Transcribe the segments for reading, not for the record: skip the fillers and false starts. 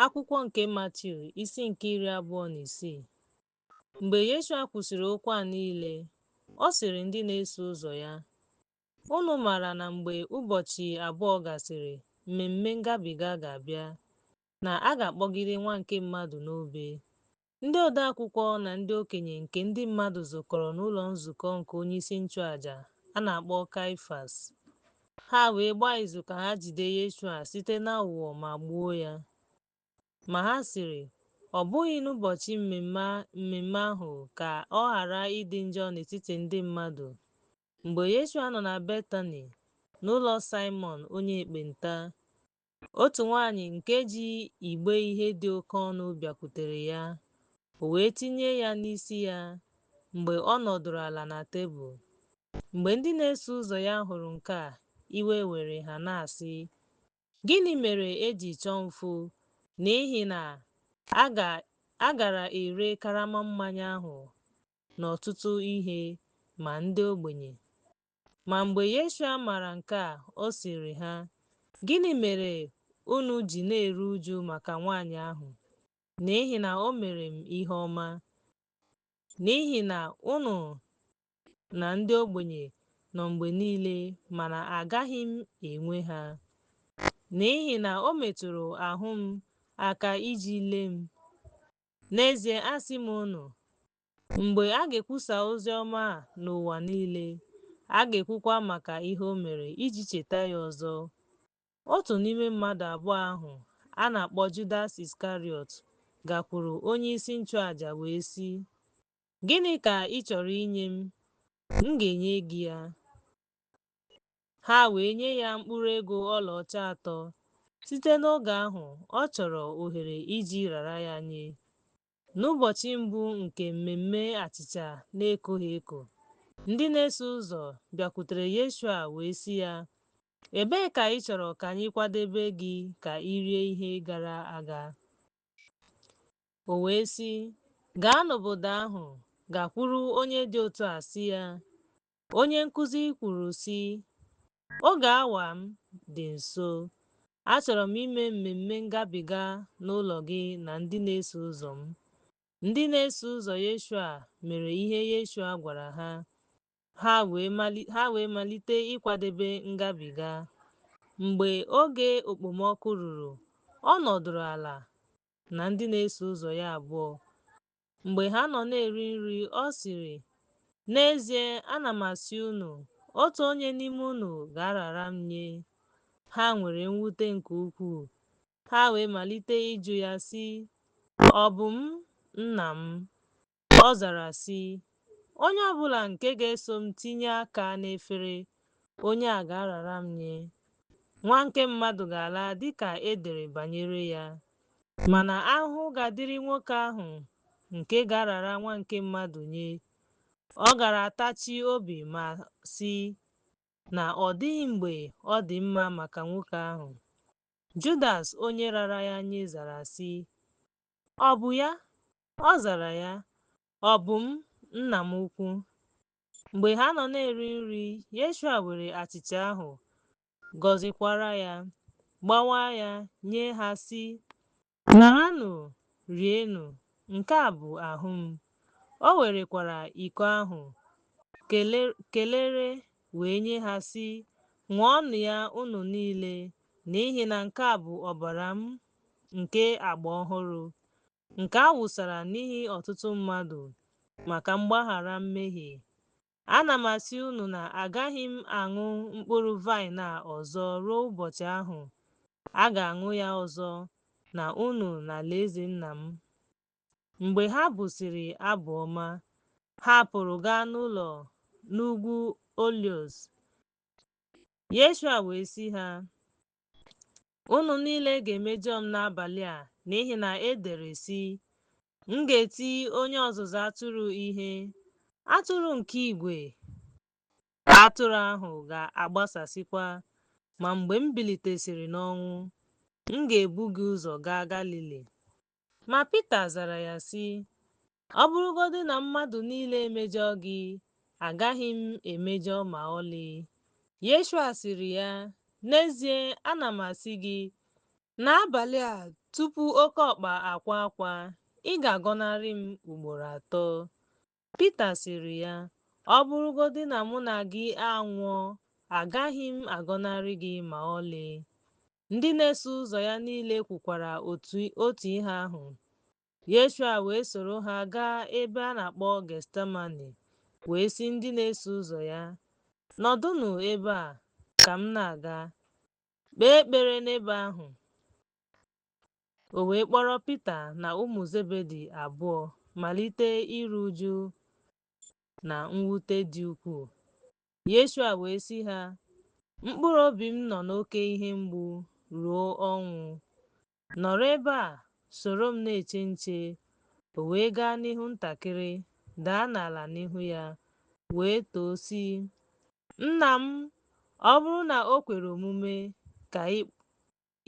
Akwụkwọ nke Matiu isi nke 26. Mgbe Yeshua kwusịrị okwu a niile, ọ sịrị ndị na-eso ụzọ ya, unu maara na mgbe ụbọchị abụọ gasịrị, mmemme ngabiga ga-abịa, na a ga-akpọgide nwa nke mmadụ n'obe. Ndị ode akwụkwọ na ndị okenye nke ndị mmadụ zukọrọ n'ụlọ nzukọ nke onyeisi nchụaja a na-akpọ Kaịfas. Ha wee gbaa izu ka ha jide Yeshua site n'aghụghọ ma gbuo ya. Ma ha sịrị, ọ bụghị n'ụbọchị mmemme ahụ ka ọ ghara ịdị njọ n'etiti ndị mmadụ. Mgbe Yeshua nọ na Betani, n'ụlọ Saimọn onye ekpenta, otu nwaanyị nke ji igbe ihe dị oke ọnụ bịakwutere ya. O wee tinye ya n'isi ya mgbe ọ nọdụrụ ala na tebụl. Mgbe ndị na-eso ụzọ ya hụrụ nke a, iwe were ha na-asị, gịnị mere eji chọọ mfu? N'ihi na a gara ere karama mmanya ahụ n'ọtụtụ ihe ma ndị ogbenye. Ma mgbe Yeshua maara nke a, ọ sịrị ha, gịnị mere unu ji na-eru uju maka nwaanyị ahụ? N'ihi na o mere m ihe ọma. N'ihi na unu na ndị ogbenye nọ mgbe niile, mana agaghị m enwe ha. N'ihi na o metụrụ ahụ m aka iji lee m. N'ezie asị m unu, mgbe a ga-ekwusa ozi ọma a n'ụwa niile, a ga-ekwukwa maka ihe o mere iji cheta ya ọzọ. Otu n'ime mmadụ abụọ ahụ, a na-akpọ Judas Iskariot, gakwuru onyeisi nchụaja wee sị, gịnị ka ị chọrọ inye m? M ga-enye gị ya. Ha wee nye ya mkpụrụ ego ọlaọcha 3. Site n'oge ahụ, ọ chọrọ ohere iji rara ya nye. N'ụbọchị mbụ nke mmemme achịcha na-ekoghị eko, ndị na-eso ụzọ bịakwutere Yeshua wee sị ya, ebee ka ị chọrọ ka anyị kwadebe gị ka i rie ihe gara aga? O wee sị, gaa n'obodo ahụ gakwuru onye dị otu a sị ya, onye nkuzi kwuru sị, oge awa m dị nso. Achọrọ m ime mmemme ngabiga n'ụlọ gị na ndị na-eso ụzọ m. Ndị na-eso ụzọ Yeshua mere ihe Yeshua gwara ha. Ha wee malite ịkwadebe ngabiga. Mgbe oge okpomọkụ ruru, ọ nọdụrụ ala na ndị na-eso ụzọ ya abụọ. Mgbe ha nọ na-eri nri, ọ sịrị, n'ezie ana m asị unu, otu onye n'ime unu ga-arara m nye. Ha nwere mwute nke ukwuu. Ha wee malite ịjụ ya sị, ọ bụ m, Nna m? Ọ zara sị, onye ọbụla nke ga-eso m tinye aka n'efere, onye a ga-arara m nye. Nwa nke mmadụ ga-ala dịka e dere banyere ya. Mana ahụhụ ga-adịrị nwoke ahụ nke ga-arara nwa nke mmadụ nye. Ọ gara atachi obi ma sị na ọ dịghị mgbe ọ dị mma maka nwoke ahụ. Judas onye rara ya nye zara sị, ọ bụ ya? Ọ zara ya, ọ bụ m, Nna m ukwu. Mgbe ha nọ na-eri nri, Yeshua were achịcha ahụ, gọzikwara ya, gbawaa ya, nye ha sị, naranụ, rienụ, nke a bụ ahụ m. O werekwara iko ahụ, kelere, wee nye ha sị, ṅụọnụ ya unu niile, n'ihi na nke a bụ ọbara m nke agba ọhụrụ, nke a wụsara n'ihi ọtụtụ mmadụ maka mgbaghara mmehie. Ana m asị unu na agaghị m aṅụ mkpụrụ vaịn a ọzọ ruo ụbọchị ahụ a ga-aṅụ ya ọzọ na unu n'alaeze Nna m. Mgbe ha bụsịrị abụ ọma, ha pụrụ gaa n'ụlọ n'ugwu Oliv. Yeshua wee sị ha, unu niile ga-emejọ m n'abalị a, n'ihi na e dere sị, m ga-eti onye ọzụzụ atụrụ ihe. Atụrụ nke igwe atụrụ ahụ ga-agbasasịkwa. Ma mgbe m bilitesịrị n'ọnwụ, m ga-ebu gị ụzọ gaa Galili. Ma Pita zara ya sị, ọ bụrụgodị na mmadụ niile emejọ gị, agaghị m emejọ ma ọlị. Yeshua sịrị ya, n'ezie ana m asị gị, n'abalị a tupu oke ọkpa akwa akwa, ị ga-agọnarị m ugboro atọ. Pita sịrị ya, ọ bụrụgodị na mụ na gị anwụọ, agaghị m agọnarị gị ma ọlị. Ndị na-eso ụzọ ya niile kwukwara otu ihe ahụ. Yeshua wee soro ha gaa ebe a na-akpọ Getsemani, wee sị ndị na-eso ụzọ ya, nọdụnụ ebe a ka m na-aga kpee ekpere n'ebe ahụ. O wee kpọrọ Pita na ụmụ Zebedi abụọ malite iru uju na mwute dị ukwuu. Yeshua wee sị ha, mkpụrụ obi m nọ n'oke ihe mgbu ruo ọnwụ. Nọrọ ebe a soro m na-eche nche. O wee gaa n'ihu ntakịrị, daa n'ala n'ihu ya, wee too sị, nna m, ọ bụrụ na o kwere omume, ka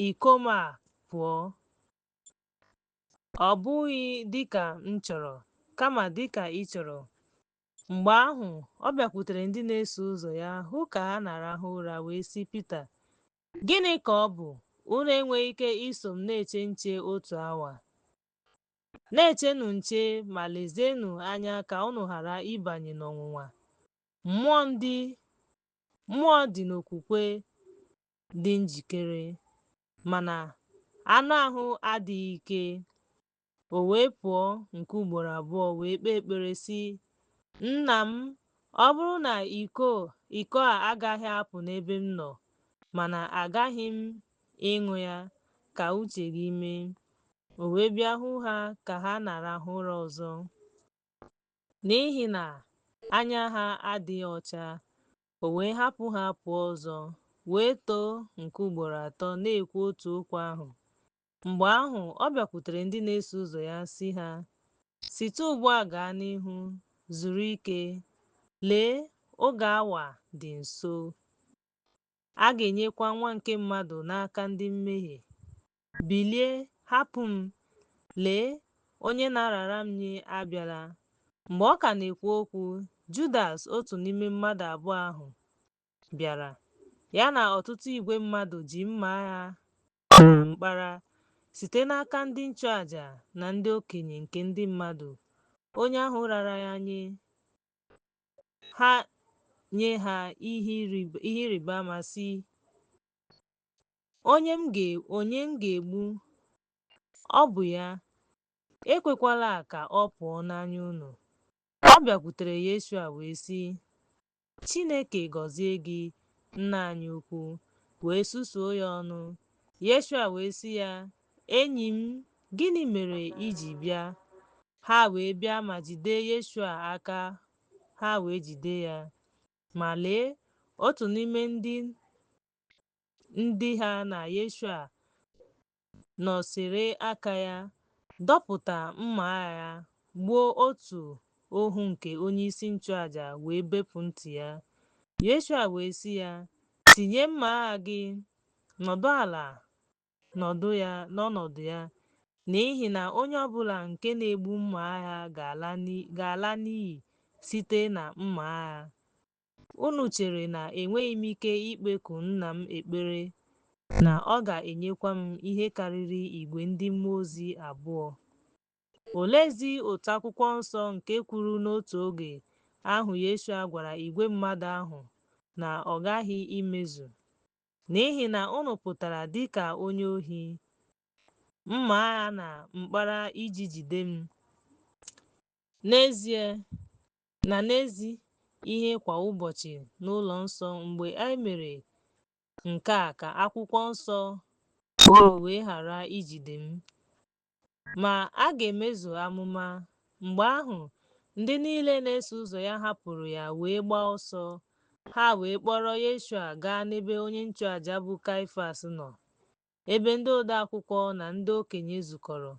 iko m a pụọ. Ọ bụghị dịka m chọrọ, kama dịka ị chọrọ. Mgbe ahụ ọ bịakwutere ndị na-eso ụzọ ya hụ ka ha na-arahụ ụra, wee sị Pita, gịnị ka ọ bụ, unu enweghị ike iso m na-eche nche otu awa? Na-echenụ nche ma lezienụ anya ka unu ghara ịbanye n'ọnwụnwa. Mmụọ dị n'okwukwe dị njikere, mana anụ ahụ adịghị ike. O wee pụọ nke ugboro abụọ wee kpee ekpere sị, nna m, ọ bụrụ na iko a agaghị apụ n'ebe m nọ, mana agaghị m ịṅụ ya, ka uche gị mee. O wee bịa hụ ha ka ha na-arahụ ụra ọzọ, n'ihi na anya ha adịghị ọcha. O wee hapụ ha pụọ ọzọ, wee too nke ugboro atọ na-ekwu otu okwu ahụ. Mgbe ahụ ọ bịakwutere ndị na-eso ụzọ ya sị ha, site ugbu a gaa n'ihu, zuru ike. Lee, oge awa dị nso. A ga-enyekwa Nwa nke Mmadụ n'aka ndị mmehie. Bilie, hapụ m. Lee, onye na-arara m nye abịala. Mgbe ọ ka na-ekwu okwu, Judas, otu n'ime mmadụ abụọ ahụ, bịara. Ya na ọtụtụ igwe mmadụ ji mma agha na mkpara site n'aka ndị nchụaja na ndị okenye nke ndị mmadụ. Onye ahụ rara ya nye ha ihe ịrịba ama sị, onye m ga-egbu, ọ bụ ya. Ekwekwala ka ọ pụọ n'anya unu. Ọ bịakwutere Yeshua wee sị, Chineke gọzie gị, nna anyị ukwu, wee susuo ya ọnụ. Yeshua wee sị ya, enyi m, gịnị mere iji bịa? Ha wee bịa ma jide Yeshua aka, ha wee jide ya. Ma lee, otu n'ime ndị ha na Yeshua nọsịrị aka ya, dọpụta mma agha ya, gbuo otu ohu nke onyeisi nchụaja, wee bepụ ntị ya. Yeshua wee sị ya, tinye mma agha gị, nọdụ ala n'ọnọdụ ya, n'ihi na onye ọbụla nke na-egbu mma agha ga-ala n'iyi site na mma agha. Unu chere na enweghị m ike ikpeku nna m ekpere, na ọ ga-enyekwa m ihe karịrị igwe ndị mmụọ ozi abụọ? Oleezi otu akwụkwọ nsọ nke kwuru n'otu oge ahụ Yeshua gwara igwe mmadụ ahụ na ọ ghaghị imezu? N'ihi na unu pụtara dịka onye ohi, mma agha na mkpara iji jide m. N'ezi ihe kwa ụbọchị n'ụlọ nsọ, mgbe e mere nke a ka akwụkwọ nsọ wee ghara ijide m. Ma a ga-emezu amụma. Mgbe ahụ ndị niile na-eso ụzọ ya hapụrụ ya wee gbaa ọsọ. Ha wee kpọrọ Yeshua gaa n'ebe onye nchụaja bụ Kaịfas nọ, ebe ndị ode akwụkwọ na ndị okenye zukọrọ.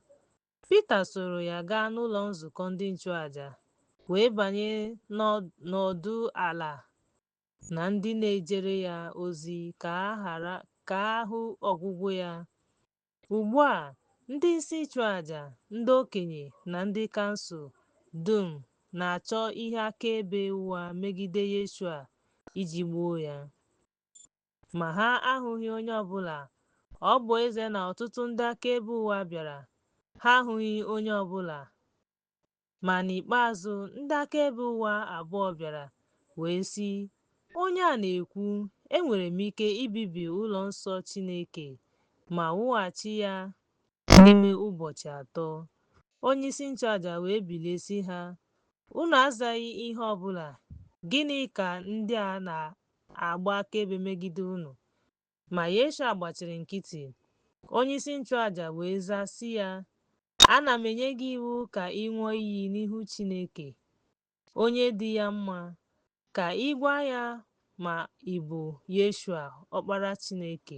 Pita soro ya gaa n'ụlọ nzukọ ndị nchụaja, wee banye n'ọdụ ala na ndị na-ejere ya ozi ka a hụ ọgwụgwụ ya. Ugbu a, ndị isi nchụaja, ndị okenye na ndị kansụl dum na-achọ ihe akaebe ụgha megide Yeshua iji gbuo ya. Ma ha ahụghị onye ọbụla ọ bụ eze na ọtụtụ ndị akaebe ụwa bịara, ha ahụghị onye ọbụla. Ma n'ikpeazụ ndị akaebe ụwa abụọ bịara wee sị, onye a na-ekwu, enwere m ike ibibi ụlọ nsọ Chineke ma wughachi ya n'ime ụbọchị 3. Onyeisi nchụaja wee bilie sị ha, unu azaghị ihe ọbụla, gịnị ka ndị a na-agba akaebe megide unu? Ma Yeshua gbachiri nkịtị. Onyeisi nchụaja wee zaa sị ya, ana m enye gị iwu ka ị ṅụọ iyi n'ihu Chineke, onye dị ya mma, ka ị gwa ya ma ị bụ Yeshua ọkpara Chineke,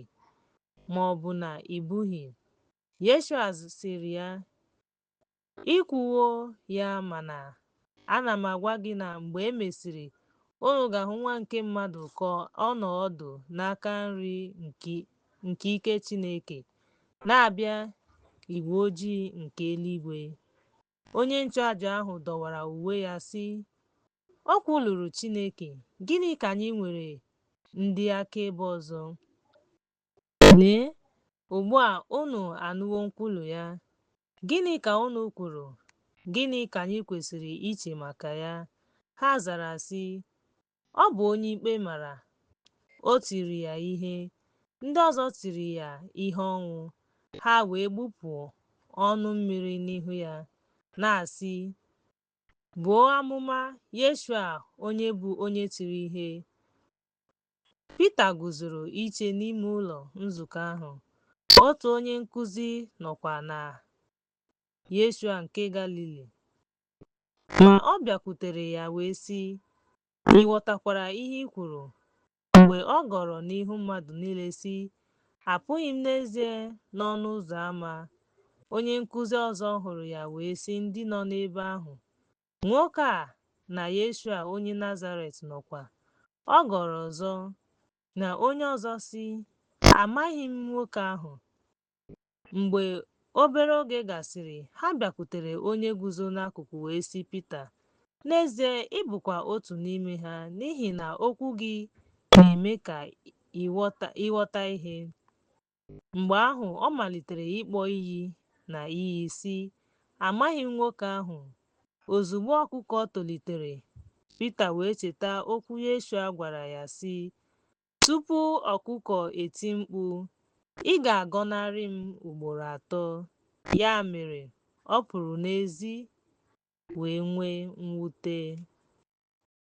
ma ọ bụ na ị bụghị. Yeshua sịrị ya, i kwuwo ya, mana ana m agwa gị na mgbe e mesịrị, unu ga-ahụ Nwa nke Mmadụ ka ọ nọ ọdụ n'aka nri nke ike Chineke, na-abịa igwe ojii nke eluigwe. Onye nchụaja ahụ dọwara uwe ya sị, o kwuluru Chineke, gịnị ka anyị nwere ndị akaebe ọzọ? Lee, ugbu a unu anụwo nkwulu ya. Gịnị ka unu kwuru? Gịnị ka anyị kwesịrị iche maka ya? Ha zara sị, ọ bụ onye ikpe mara. O tiri ya ihe, ndị ọzọ tiri ya ihe ọnwụ. Ha wee gbupụ ọnụ mmiri n'ihu ya, na-asị, buo amụma Yeshua onye bụ onye tiri ihe. Pita guzoro iche n'ime ụlọ nzukọ ahụ. Otu onye nkuzi nọkwa na Yeshua nke Galili. Ma ọ bịakwutere ya wee sị, ị ghọtakwara ihe i kwuru? Mgbe ọ gọrọ n'ihu mmadụ niile sị, apụghị m n'ezie n'ọnụ ụzọ ámá. Onye nkuzi ọzọ hụrụ ya wee sị ndị nọ n'ebe ahụ, nwoke a na Yeshua onye Nazaret nọkwa. Ọ gọrọ ọzọ, na onye ọzọ sị, amaghị m nwoke ahụ. Mgbe obere oge gasịrị, ha bịakwutere onye guzo n'akụkụ wee sị Pita, n'ezie ị bụkwa otu n'ime ha, n'ihi na okwu gị na-eme ka ịghọta ihe. Mgbe ahụ ọ malitere ịkpọ iyi na iyi sị, amaghị m nwoke ahụ. Ozugbo ọkụkọ tolitere, Pita wee cheta okwu Yeshua gwara ya sị, tupu ọkụkọ eti mkpu, ị ga-agọnarị m ugboro 3. Ya mere, ọ pụrụ n'ezi wee nwee mwute.